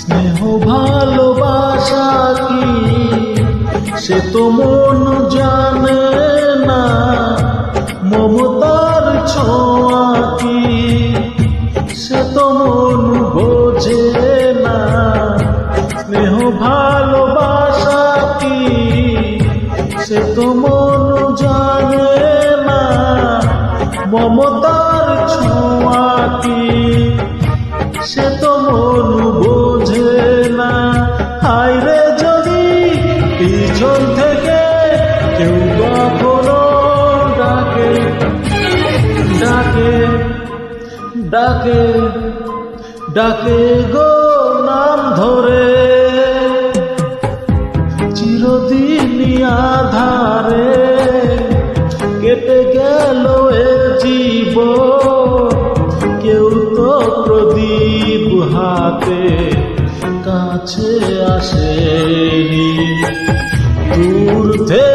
স্নেহ ভালোবাসা কি সে তো মন জানে না, মমতার ছোঁয়া কি সে তো মন বোঝে না। স্নেহ ভালোবাসা কি সে তো মন জানে না, মমতার ছোঁয়া কি সে তো মন বোঝে না। হায় রে যদি পিছন থেকে কেউ কখনো ডাকে ডাকে ডাকে ডাকে গো নাম ধরে, চিরদিনই আধারে কেটে গেল এ জীবন, কেউ তো প্রদীপ হাতে কাছে আসেনি। দূর থেকে